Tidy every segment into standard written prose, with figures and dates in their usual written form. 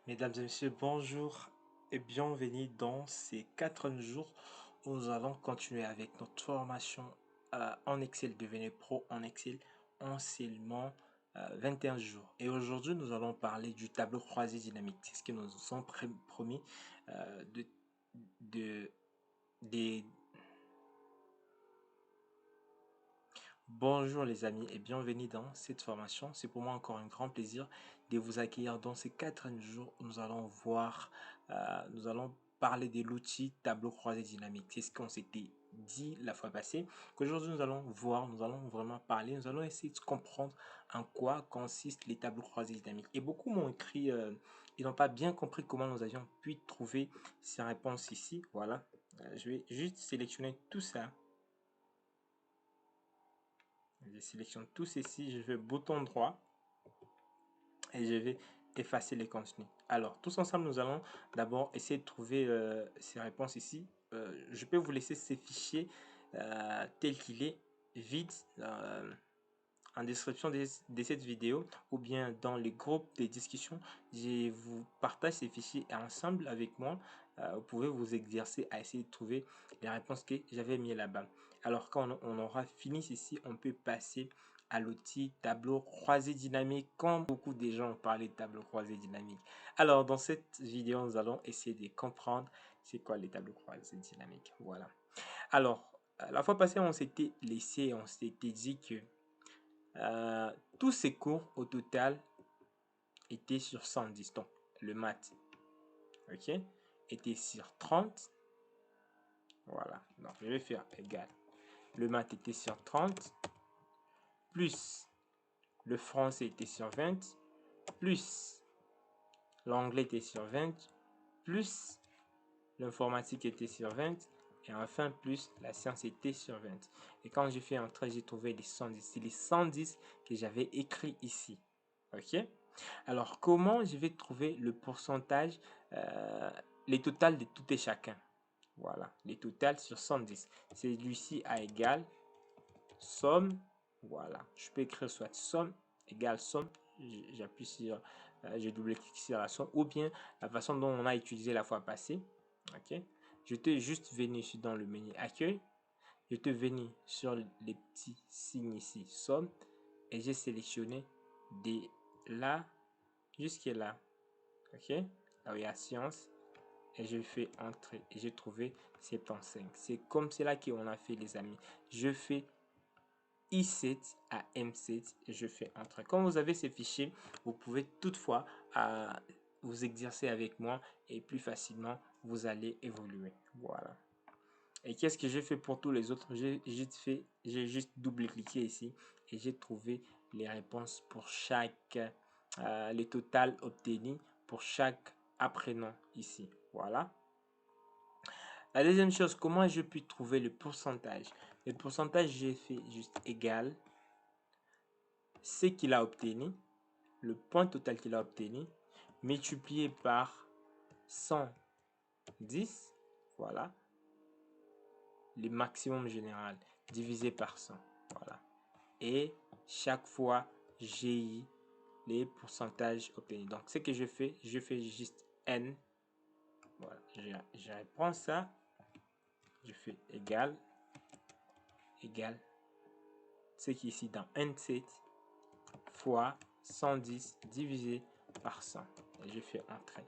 Mesdames et messieurs, bonjour et bienvenue dans ces 4 jours où nous allons continuer avec notre formation en Excel, devenir pro en Excel en seulement 21 jours. Et aujourd'hui, nous allons parler du tableau croisé dynamique. C'est ce que nous sommes promis euh, de, de, des, Bonjour les amis et bienvenue dans cette formation. C'est pour moi encore un grand plaisir de vous accueillir dans ces 4 jours où nous allons nous allons parler de l'outil tableau croisé dynamique. C'est ce qu'on s'était dit la fois passée. Qu'aujourd'hui nous allons voir, nous allons vraiment parler, nous allons essayer de comprendre en quoi consistent les tableaux croisés dynamiques. Et beaucoup m'ont écrit, ils n'ont pas bien compris comment nous avions pu trouver ces réponses ici. Voilà. Je vais juste sélectionner tout ça. Je sélectionne tout ceci, je vais bouton droit et je vais effacer les contenus. Alors, tous ensemble, nous allons d'abord essayer de trouver ces réponses ici. Je peux vous laisser ces fichiers tel qu'il est, vide, en description de cette vidéo ou bien dans les groupes de discussion. Je vous partage ces fichiers ensemble avec moi. Vous pouvez vous exercer à essayer de trouver les réponses que j'avais mis là-bas. Alors quand on aura fini ceci, on peut passer à l'outil tableau croisé dynamique, comme beaucoup de gens ont parlé de tableau croisé dynamique. Alors dans cette vidéo, nous allons essayer de comprendre c'est quoi les tableaux croisés dynamiques. Voilà. Alors, la fois passée, on s'était laissé, on s'était dit que tous ces cours au total étaient sur 110. Donc, le maths, ok, était sur 30. Voilà. Donc, je vais faire égal. Le maths était sur 30, plus le français était sur 20, plus l'anglais était sur 20, plus l'informatique était sur 20, et enfin plus la science était sur 20. Et quand j'ai fait entrer, j'ai trouvé les 110. C'est les 110 que j'avais écrit ici. Ok? Alors, comment je vais trouver le pourcentage, les totals de tout et chacun? Voilà, les totals sur 110. Celui-ci a égal somme. Voilà, je peux écrire soit somme égale somme. J'appuie sur, je double-clique sur la somme, ou bien la façon dont on a utilisé la fois passée. Ok, je te juste venu ici dans le menu accueil. Je te venu sur les petits signes ici, somme, et j'ai sélectionné de là jusqu'à là. Ok, là où il y a science, et je fais entrer et j'ai trouvé 75. C'est comme cela qu'on a fait, les amis. Je fais I7 à M7 et je fais entrer. Quand vous avez ces fichiers, vous pouvez toutefois vous exercer avec moi et plus facilement vous allez évoluer. Voilà. Et qu'est-ce que j'ai fait pour tous les autres? J'ai juste double-cliqué ici et j'ai trouvé les réponses pour chaque, les totals obtenus pour chaque apprenant ici. Voilà. La deuxième chose, comment je puis trouver le pourcentage? Le pourcentage, j'ai fait juste égal ce qu'il a obtenu, le point total qu'il a obtenu, multiplié par 110, voilà, le maximum général, divisé par 100, voilà. Et chaque fois, j'ai eu les pourcentages obtenus. Donc, ce que je fais juste N, voilà, je reprends ça, je fais égal, ce qui est ici dans N7 fois 110 divisé par 100. Et je fais entrer.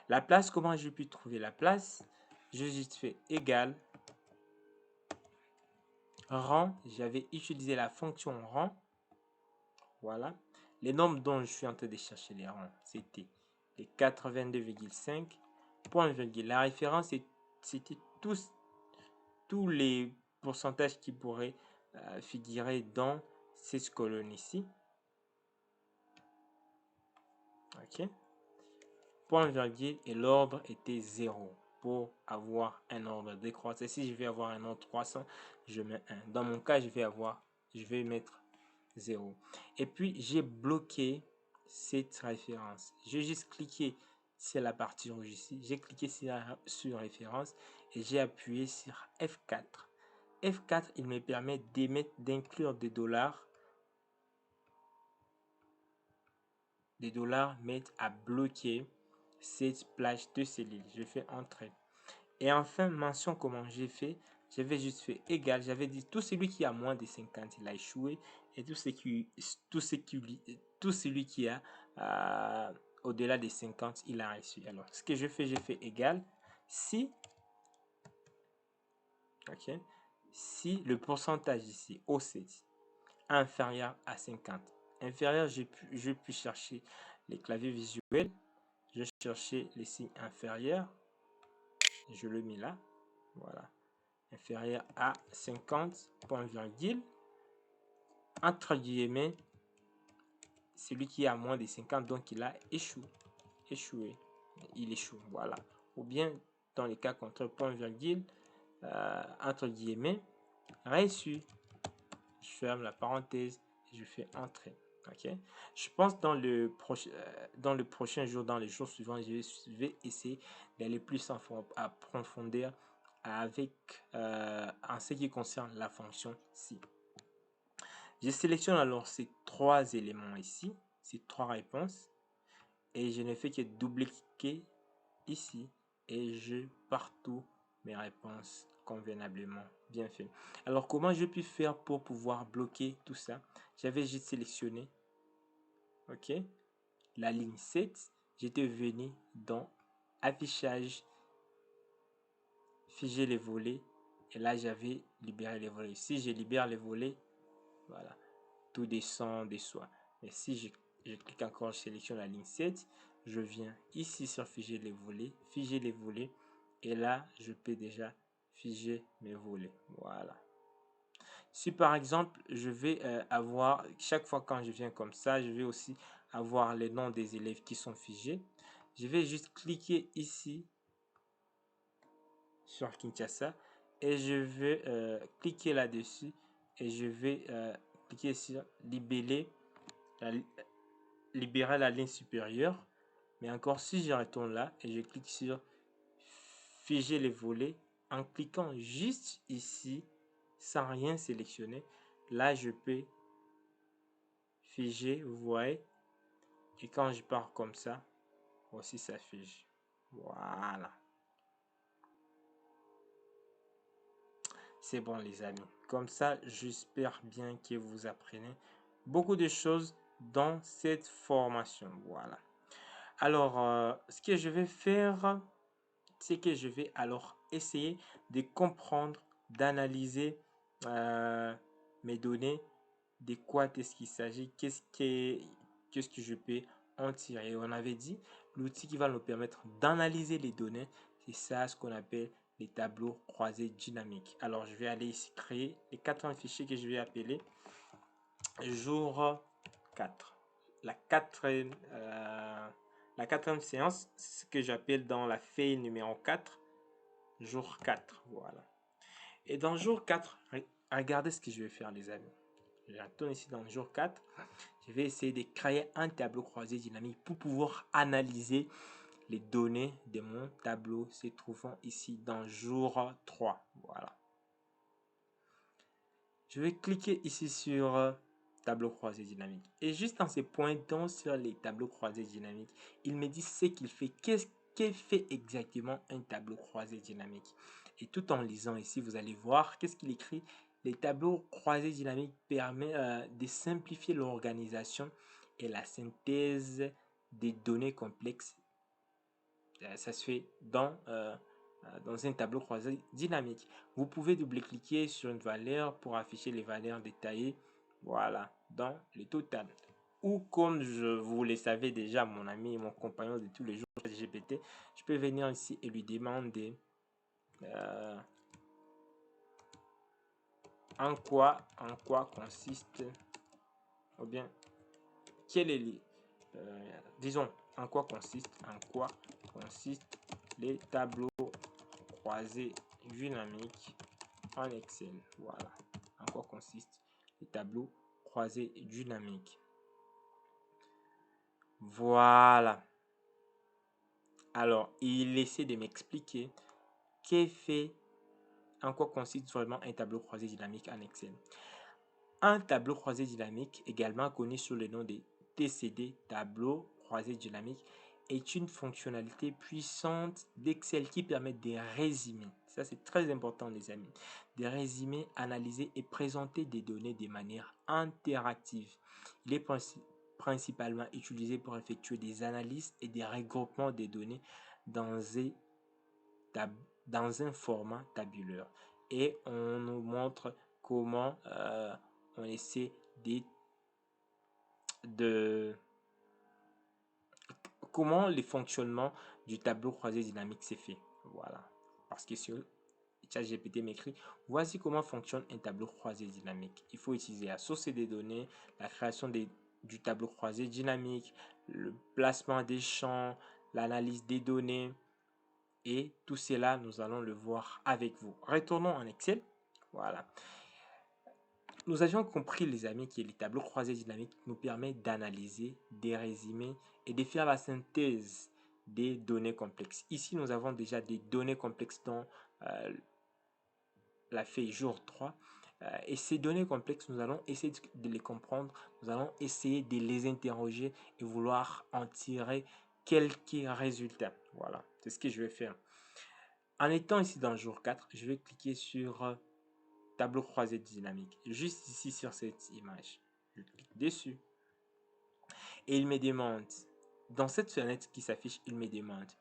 La place, comment j'ai pu trouver la place? Je juste fait égal rang. J'avais utilisé la fonction rang. Voilà. Les nombres dont je suis en train de chercher les rangs, c'était les 82,5. Point virgule. La référence, c'était tous les pourcentages qui pourraient figurer dans ces colonnes ici. Ok. Point virgule et l'ordre était 0 pour avoir un ordre décroissant. Si je vais avoir un ordre croissant, je mets 1. Dans mon cas, je vais mettre 0. Et puis, j'ai bloqué cette référence. J'ai juste cliqué sur la partie rouge ici. J'ai cliqué sur référence et j'ai appuyé sur F4. F4, il me permet d'inclure des dollars mettent à bloquer cette plage de cellules. Je fais entrer. Et enfin, mention comment j'ai fait. J'avais juste fait égal. J'avais dit tout celui qui a moins de 50, il a échoué. Et tout celui qui a au-delà des 50, il a réussi. Alors, ce que je fais, j'ai fait égal. Si, ok, si le pourcentage ici, O7, inférieur à 50, inférieur, je puis chercher les claviers visuels. Je cherchais les signes inférieurs. Je le mets là. Voilà. Inférieur à 50, point virgule, entre guillemets, celui qui a moins de 50, donc il a échoué, il échoue, voilà. Ou bien, dans les cas contre point virgule, entre guillemets, réussi. Je ferme la parenthèse et je fais entrer. Ok. Je pense dans le prochain jour, dans les jours suivants, je vais essayer d'aller plus approfondir avec en ce qui concerne la fonction si. Je sélectionne alors ces trois éléments ici, ces trois réponses, et je ne fais que double-cliquer ici et je partout mes réponses convenablement bien fait. Alors comment je puis faire pour pouvoir bloquer tout ça? J'avais juste sélectionné, ok, la ligne 7, j'étais venu dans affichage, figer les volets, et là j'avais libéré les volets. Si je libère les volets, voilà, tout descend de soi. Mais si je clique encore, je sélectionne la ligne 7, je viens ici sur figer les volets, et là je peux déjà figer mes volets. Voilà. Si par exemple je vais avoir, chaque fois quand je viens comme ça, je vais aussi avoir les noms des élèves qui sont figés. Je vais juste cliquer ici sur Kinshasa et je vais cliquer là-dessus et je vais cliquer sur libérer la ligne supérieure. Mais encore, si je retourne là et je clique sur figer les volets, en cliquant juste ici, sans rien sélectionner, là je peux figer, vous voyez, et quand je pars comme ça, aussi ça fige. Voilà. C'est bon les amis. Comme ça, j'espère bien que vous apprenez beaucoup de choses dans cette formation. Voilà. Alors, ce que je vais faire, c'est que je vais alors essayer de comprendre, d'analyser mes données, de quoi est-ce qu'il s'agit, qu'est-ce que je peux en tirer. On avait dit, l'outil qui va nous permettre d'analyser les données, c'est ça ce qu'on appelle les tableaux croisés dynamiques. Alors, je vais aller ici créer les 4 fichiers que je vais appeler jour 4. La quatrième séance, c'est ce que j'appelle dans la feuille numéro 4, jour 4. Voilà. Et dans jour 4, regardez ce que je vais faire, les amis. Je retourne ici dans le jour 4. Je vais essayer de créer un tableau croisé dynamique pour pouvoir analyser les données de mon tableau se trouvant ici dans jour 3. Voilà. Je vais cliquer ici sur tableau croisé dynamique. Et juste en se pointant sur les tableaux croisés dynamiques, il me dit ce qu'il fait. Qu'est-ce que fait exactement un tableau croisé dynamique? Et tout en lisant ici, vous allez voir qu'est-ce qu'il écrit. Les tableaux croisés dynamiques permettent de simplifier l'organisation et la synthèse des données complexes. Ça se fait dans un tableau croisé dynamique. Vous pouvez double-cliquer sur une valeur pour afficher les valeurs détaillées, voilà, dans le total. Ou comme vous le savez déjà, mon ami et mon compagnon de tous les jours, GPT, je peux venir ici et lui demander en quoi consiste, ou bien quel est disons, en quoi consiste les tableaux croisés dynamiques en Excel. Voilà. En quoi consistent les tableaux croisés dynamiques. Voilà. Alors, il essaie de m'expliquer en quoi consiste vraiment un tableau croisé dynamique en Excel. Un tableau croisé dynamique, également connu sous le nom de TCD, tableau croisé dynamique, est une fonctionnalité puissante d'Excel qui permet de résumer. Ça, c'est très important, les amis. De résumer, analyser et présenter des données de manière interactive. Il est principalement utilisé pour effectuer des analyses et des regroupements des données dans un format tabulaire. Et on nous montre comment on essaie de comment le fonctionnement du tableau croisé dynamique s'est fait. Voilà. Parce que sur ChatGPT m'écrit, voici comment fonctionne un tableau croisé dynamique. Il faut utiliser la source des données, la création du tableau croisé dynamique, le placement des champs, l'analyse des données. Et tout cela, nous allons le voir avec vous. Retournons en Excel. Voilà. Nous avions compris, les amis, que les tableaux croisés dynamiques nous permettent d'analyser, de résumer et de faire la synthèse des données complexes. Ici, nous avons déjà des données complexes dans la feuille jour 3. Et ces données complexes, nous allons essayer de les comprendre. Nous allons essayer de les interroger et vouloir en tirer quelques résultats. Voilà, c'est ce que je vais faire. En étant ici dans le jour 4, je vais cliquer sur tableau croisé dynamique, juste ici sur cette image. Je clique dessus et il me demande, dans cette fenêtre qui s'affiche, il me demande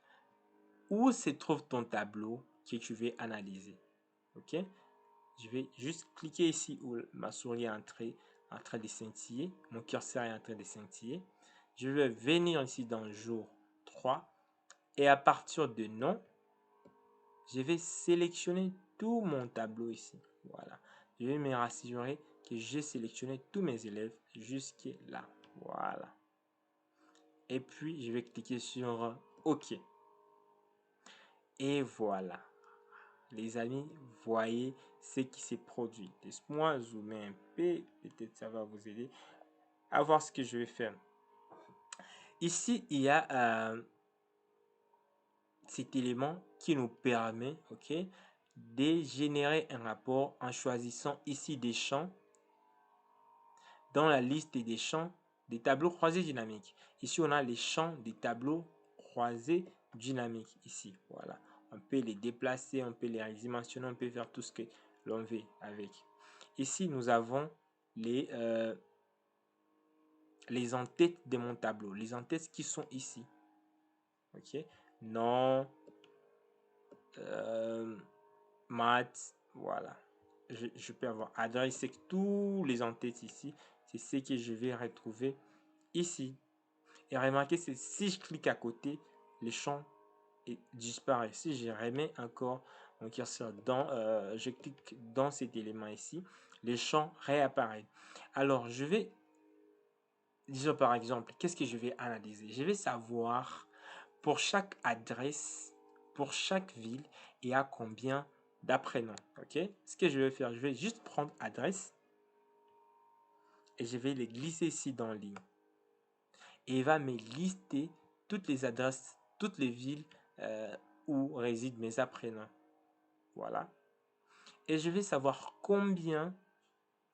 où se trouve ton tableau que tu veux analyser. Ok, je vais juste cliquer ici où ma souris est en train de scintiller, mon curseur est en train de scintiller. Je vais venir ici dans le jour 3 et à partir de nom, je vais sélectionner tout mon tableau ici. Voilà. Je vais me rassurer que j'ai sélectionné tous mes élèves jusque là. Voilà. Et puis, je vais cliquer sur OK. Et voilà. Les amis, voyez ce qui s'est produit. Laisse-moi zoomer un peu. Peut-être ça va vous aider à voir ce que je vais faire. Ici, il y a cet élément qui nous permet, ok, de générer un rapport en choisissant ici des champs dans la liste des champs des tableaux croisés dynamiques. Ici, on a les champs des tableaux croisés dynamiques. Ici, voilà. On peut les déplacer, on peut les redimensionner, on peut faire tout ce que l'on veut avec. Ici, nous avons les en-têtes de mon tableau. Les en-têtes qui sont ici. Ok. Nom, maths, voilà. Je peux avoir adresse, c'est que tous les en-têtes ici, c'est ce que je vais retrouver ici. Et remarquez, c'est si je clique à côté, les champs disparaissent. Si je remets encore mon curseur je clique dans cet élément ici, les champs réapparaissent. Alors, je vais, disons par exemple, qu'est-ce que je vais analyser? Je vais savoir pour chaque adresse, pour chaque ville, il y a combien d'apprenants. Ok? Ce que je vais faire, je vais juste prendre adresse et je vais les glisser ici dans ligne. Et il va me lister toutes les adresses, toutes les villes où résident mes apprenants. Voilà. Et je vais savoir combien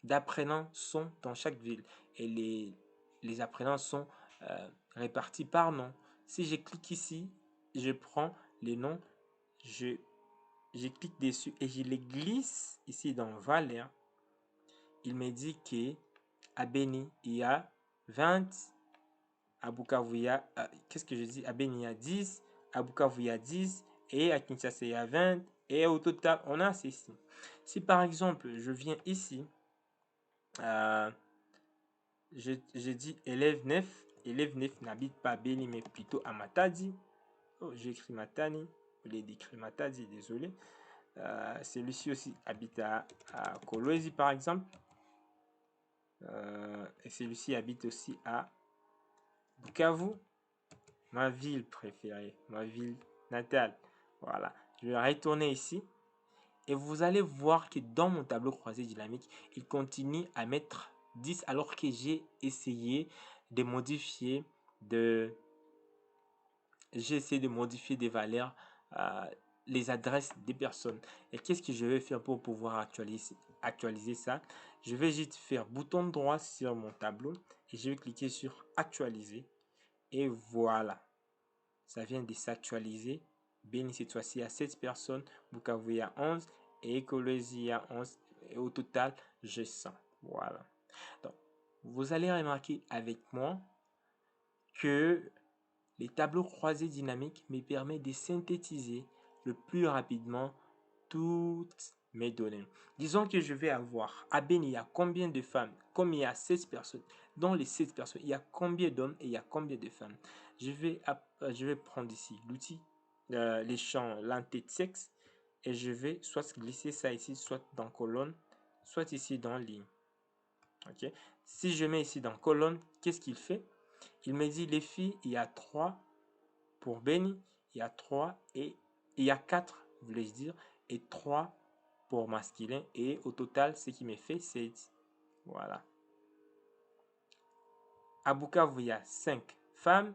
d'apprenants sont dans chaque ville. Et les apprenants sont répartis par nom. Si je clique ici, je prends les noms, je clique dessus et je les glisse ici dans Valère. Il me dit qu'à Beni, il y a 20. À Bukavu, il y a, qu'est-ce que je dis? À Beni, il y a 10. À Bukavu, il y a 10. Et à Kinshasa, il y a 20. Et au total, on a ceci. Si par exemple, je viens ici, je dis élève 9. Élève 9 n'habite pas à Beni, mais plutôt à Matadi. Oh, j'ai écrit Matani. Au lieu d'écrire Matadi, désolé. Celui-ci aussi habite à Kolwezi, par exemple. Et celui-ci habite aussi à Bukavu, ma ville préférée, ma ville natale. Voilà. Je vais retourner ici. Et vous allez voir que dans mon tableau croisé dynamique, il continue à mettre 10 alors que j'ai essayé de modifier des valeurs, les adresses des personnes. Et qu'est-ce que je vais faire pour pouvoir actualiser ça? Je vais juste faire bouton droit sur mon tableau et je vais cliquer sur actualiser. Et voilà. ça vient de s'actualiser. Beni, cette fois-ci, il y a 7 personnes. Bukavu, il y a 11. Et Ekolwezi, il y a 11. Et au total, j'ai 100. Voilà. Donc, vous allez remarquer avec moi que les tableaux croisés dynamiques me permettent de synthétiser le plus rapidement toutes mes données. Disons que je vais avoir à Beni, il y a combien de femmes? Comme il y a 16 personnes, dans les 16 personnes, il y a combien d'hommes et il y a combien de femmes? Je vais prendre ici l'outil, les champs, l'entête sexe, et je vais soit glisser ça ici, soit dans colonne, soit ici dans ligne. Ok. Si je mets ici dans colonne, qu'est-ce qu'il fait? Il me dit les filles, il y a 3 pour Beni, il y a 3 et il y a 4, voulais-je dire, et 3 pour masculin. Et au total, ce qui me fait 7. Voilà. À Bukavu, il y a 5 femmes,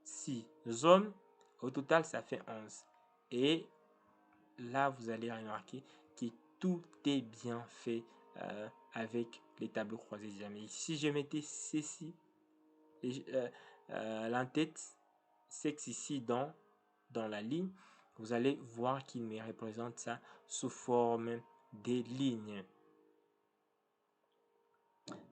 6 hommes. Au total, ça fait 11. Et là, vous allez remarquer que tout est bien fait avec les tableaux croisés dynamiques. Si je mettais ceci, l'entête sexe ici dans la ligne, vous allez voir qu'il me représente ça sous forme des lignes.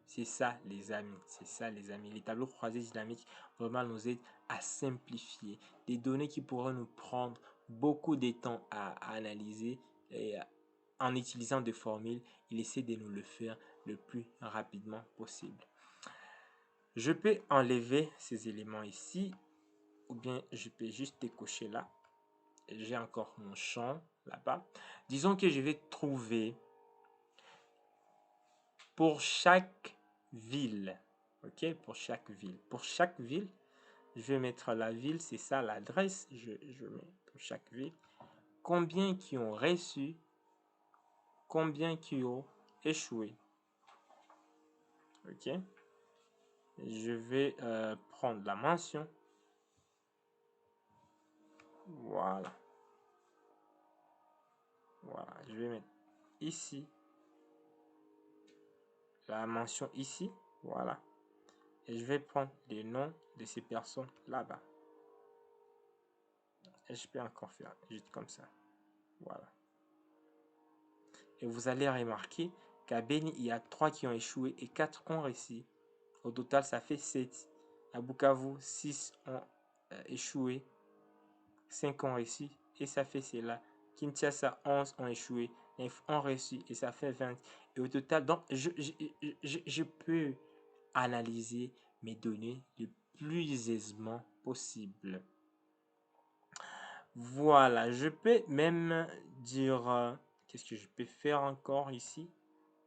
C'est ça les amis, c'est ça les amis. Les tableaux croisés dynamiques vraiment nous aident à simplifier des données qui pourraient nous prendre beaucoup de temps à analyser, et en utilisant des formules, il essaie de nous le faire le plus rapidement possible. Je peux enlever ces éléments ici, ou bien je peux juste décocher là. J'ai encore mon champ là-bas. Disons que je vais trouver pour chaque ville, ok, pour chaque ville, je vais mettre la ville, c'est ça l'adresse, je mets pour chaque ville, combien qui ont reçu, combien qui ont échoué, ok. Je vais prendre la mention, voilà, je vais mettre ici, la mention ici, voilà. Et je vais prendre les noms de ces personnes là-bas. Et je peux encore faire juste comme ça. Voilà. Et vous allez remarquer qu'à Beni, il y a 3 qui ont échoué et 4 ont réussi. Au total, ça fait 7. À Bukavu, 6 ont échoué, 5 ont réussi et ça fait cela. Kinshasa, 11 ont échoué, 9 ont réussi et ça fait 20. Et au total, donc, je peux analyser mes données le plus aisément possible. Voilà, je peux même dire, qu'est-ce que je peux faire encore ici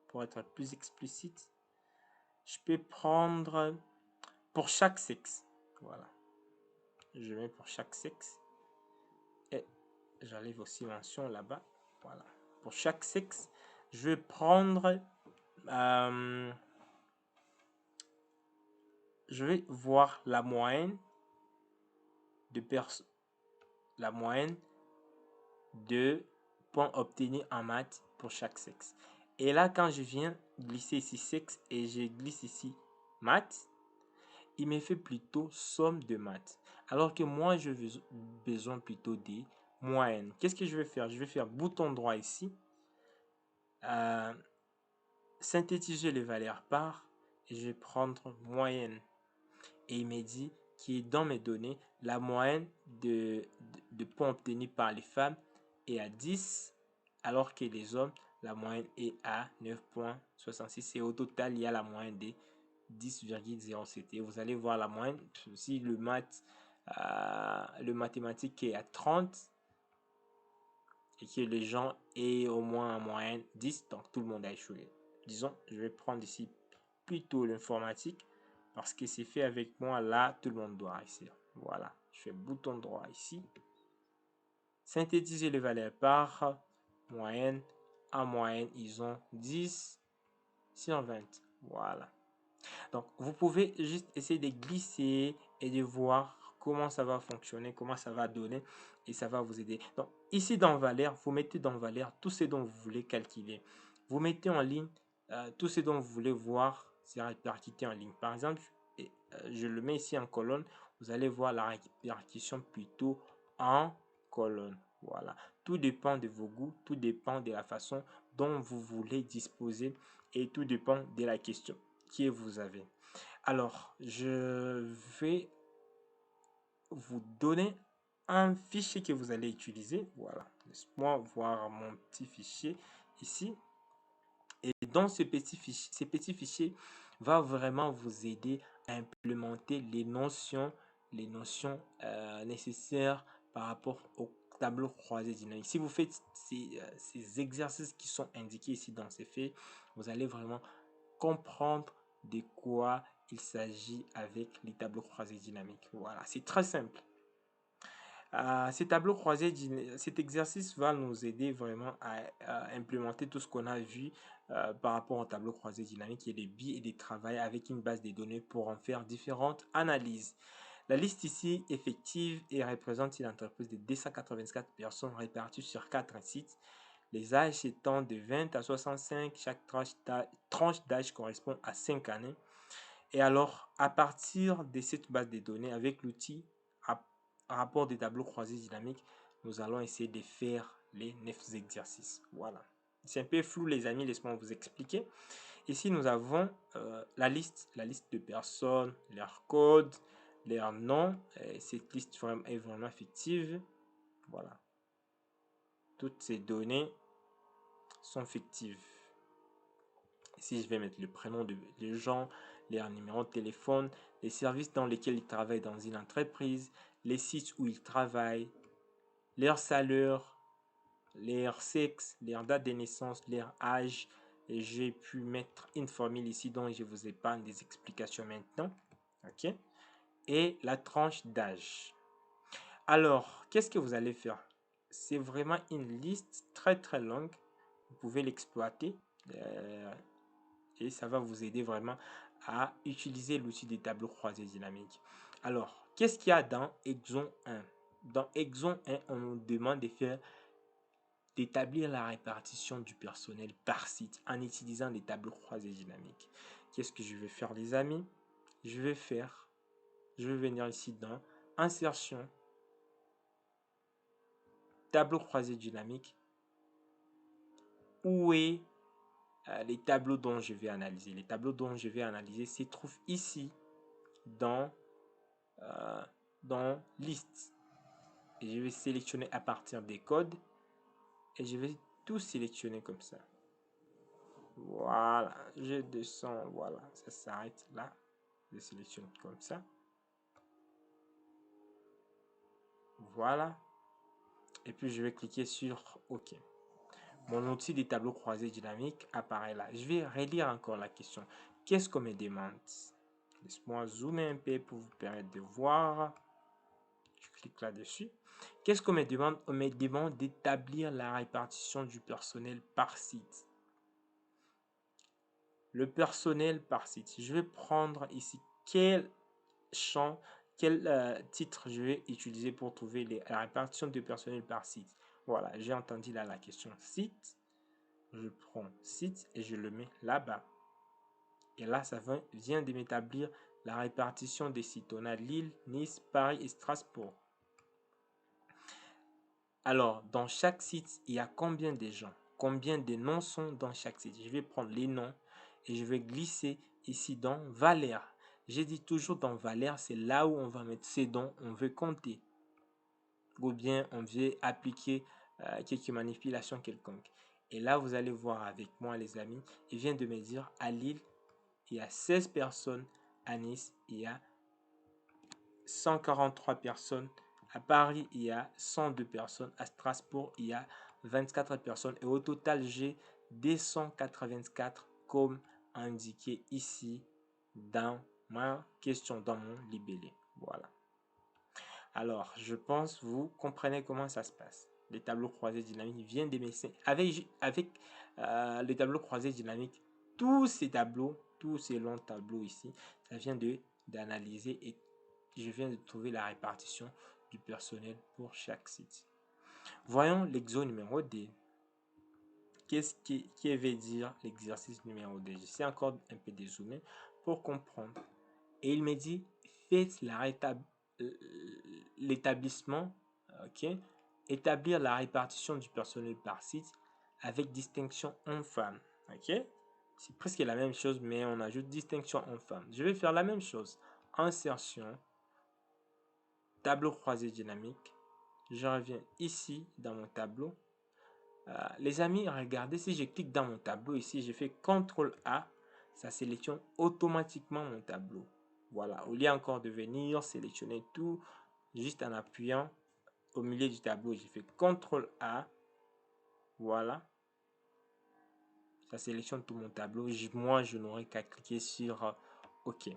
pour être plus explicite? Je peux prendre pour chaque sexe. Voilà. Je mets pour chaque sexe. Et j'enlève aussi mention là-bas. Voilà. Pour chaque sexe, je vais prendre... je vais voir la moyenne de points obtenus en maths pour chaque sexe. Et là, quand je viens glisser ici sexe et je glisse ici maths, il me fait plutôt somme de maths. Alors que moi, je veux besoin plutôt des moyennes. Qu'est-ce que je vais faire? Je vais faire bouton droit ici, synthétiser les valeurs par, et je vais prendre moyenne. Et il me dit qui est dans mes données, la moyenne de points obtenus par les femmes est à 10, alors que les hommes, la moyenne est à 9,66. Et au total, il y a la moyenne de 10,07. Et vous allez voir la moyenne. Si le mathématique est à 30 et que les gens aient au moins en moyenne 10, donc tout le monde a échoué. Disons, je vais prendre ici plutôt l'informatique parce que c'est fait avec moi. Là, tout le monde doit réussir. Voilà, je fais bouton droit ici. Synthétiser les valeurs par moyenne. En moyenne, ils ont 10 sur 20. Voilà. Donc, vous pouvez juste essayer de glisser et de voir comment ça va fonctionner, comment ça va donner et ça va vous aider. Donc, ici dans valeur, vous mettez dans valeur tout ce dont vous voulez calculer. Vous mettez en ligne tout ce dont vous voulez voir, c'est répercuté en ligne. Par exemple, je le mets ici en colonne. vous allez voir la répartition plutôt en colonne. Voilà. Tout dépend de vos goûts, tout dépend de la façon dont vous voulez disposer et tout dépend de la question que vous avez. Alors, je vais vous donner un fichier que vous allez utiliser. Voilà. Laisse-moi voir mon petit fichier ici. Et dans ce petit fichier, ces petits fichiers va vraiment vous aider à implémenter les notions nécessaires par rapport au tableau croisé dynamique. Si vous faites ces exercices qui sont indiqués ici dans ces faits, vous allez vraiment comprendre de quoi il s'agit avec les tableaux croisés dynamiques. Voilà, c'est très simple. Ces tableaux croisés, cet exercice va nous aider vraiment à implémenter tout ce qu'on a vu par rapport au tableau croisé dynamique et des billes et des travails avec une base de données pour en faire différentes analyses. La liste ici effective et représente une entreprise de 284 personnes réparties sur 4 sites. Les âges étant de 20 à 65, chaque tranche d'âge correspond à 5 années. Et alors, à partir de cette base de données, avec l'outil rapport des tableaux croisés dynamiques, nous allons essayer de faire les 9 exercices. Voilà. C'est un peu flou, les amis, laissez-moi vous expliquer. Ici, nous avons la liste de personnes, leur code, leur nom. Cette liste est vraiment fictive. Voilà. Toutes ces données sont fictives. Ici, je vais mettre le prénom des gens, leur numéro de téléphone, les services dans lesquels ils travaillent dans une entreprise, les sites où ils travaillent, leur salaire, leur sexe, leur date de naissance, leur âge. Et j'ai pu mettre une formule ici dont je vous épargne des explications maintenant. OK? Et la tranche d'âge. Alors, qu'est-ce que vous allez faire? C'est vraiment une liste très très longue. Vous pouvez l'exploiter. Et ça va vous aider vraiment à utiliser l'outil des tableaux croisés dynamiques. Alors, qu'est-ce qu'il y a dans Exon 1? Dans Exon 1, on nous demande d'établir la répartition du personnel par site en utilisant des tableaux croisés dynamiques. Qu'est-ce que je vais faire, les amis? Je vais venir ici dans Insertion, tableau croisé dynamique. Où est les tableaux dont je vais analyser? Les tableaux dont je vais analyser se trouvent ici dans liste. Et je vais sélectionner à partir des codes et je vais tout sélectionner comme ça. Voilà, je descends, voilà, ça s'arrête là. Je sélectionne comme ça. Voilà. Et puis je vais cliquer sur OK. Mon outil des tableaux croisés dynamiques apparaît là. Je vais relire encore la question. Qu'est-ce qu'on me demande? Laisse-moi zoomer un peu pour vous permettre de voir. Je clique là-dessus. Qu'est-ce qu'on me demande? On me demande d'établir la répartition du personnel par site. Le personnel par site. Je vais prendre ici quel champ, quel titre je vais utiliser pour trouver la répartition du personnel par site. Voilà, j'ai entendu là la question site. Je prends site et je le mets là-bas. Et là, ça vient de m'établir la répartition des sites. On a Lille, Nice, Paris et Strasbourg. Alors, dans chaque site, il y a combien de gens? Combien de noms sont dans chaque site? Je vais prendre les noms et je vais glisser ici dans Valère. J'ai dit toujours dans Valère, c'est là où on va mettre ces dont on veut compter. Ou bien on veut appliquer quelques manipulations quelconques. Et là, vous allez voir avec moi, les amis, il vient de me dire à Lille, il y a 16 personnes. À Nice, il y a 143 personnes. À Paris, il y a 102 personnes. À Strasbourg, il y a 24 personnes. Et au total, j'ai 284 comme indiqué ici dans ma question, dans mon libellé. Voilà. Alors, je pense vous comprenez comment ça se passe. Les tableaux croisés dynamiques viennent des médecins. Avec les tableaux croisés dynamiques, tous ces tableaux, tous ces longs tableaux ici, ça vient d'analyser et je viens de trouver la répartition du personnel pour chaque site. Voyons l'exo numéro D. Qu'est-ce qui veut dire l'exercice numéro D? J'essaie encore un peu dézoomer pour comprendre. Et il me dit, faites l'établissement, ok, établir la répartition du personnel par site avec distinction homme-femme, ok. C'est presque la même chose, mais on ajoute distinction homme-femme. Je vais faire la même chose. Insertion, tableau croisé dynamique. Je reviens ici dans mon tableau. Les amis, regardez, si je clique dans mon tableau ici, je fais CTRL A, ça sélectionne automatiquement mon tableau. Voilà, au lieu encore de venir sélectionner tout, juste en appuyant au milieu du tableau, j'ai fait CTRL A. Voilà. Ça sélectionne tout mon tableau. Moi, je n'aurai qu'à cliquer sur OK.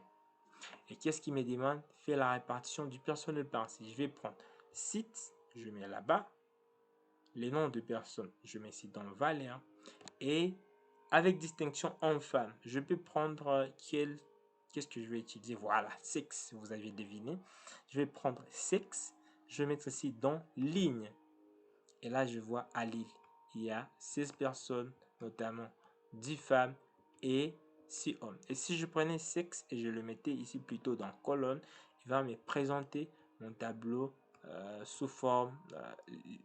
Et qu'est-ce qui me demande? Faire la répartition du personnel par site. Je vais prendre site, je mets là-bas. Les noms de personnes, je mets ici dans Valère. Et avec distinction homme-femme, je peux prendre qu'est-ce que je vais utiliser? Voilà, sexe, vous avez deviné. Je vais prendre sexe, je vais mettre ici dans ligne. Et là, je vois à Lille, il y a 16 personnes, notamment 10 femmes et 6 hommes. Et si je prenais sexe et je le mettais ici plutôt dans colonne, il va me présenter mon tableau sous forme,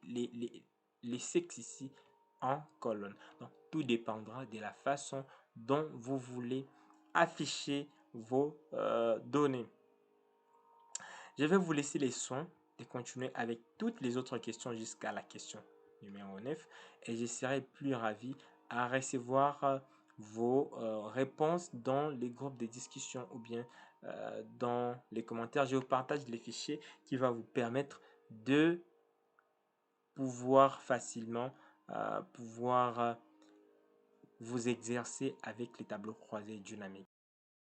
les sexes ici en colonne. Donc, tout dépendra de la façon dont vous voulez afficher vos données. Je vais vous laisser les soins de continuer avec toutes les autres questions jusqu'à la question numéro 9 et je serai plus ravi à recevoir vos réponses dans les groupes de discussion ou bien dans les commentaires. Je vous partage les fichiers qui vont vous permettre de pouvoir facilement vous exercer avec les tableaux croisés dynamiques.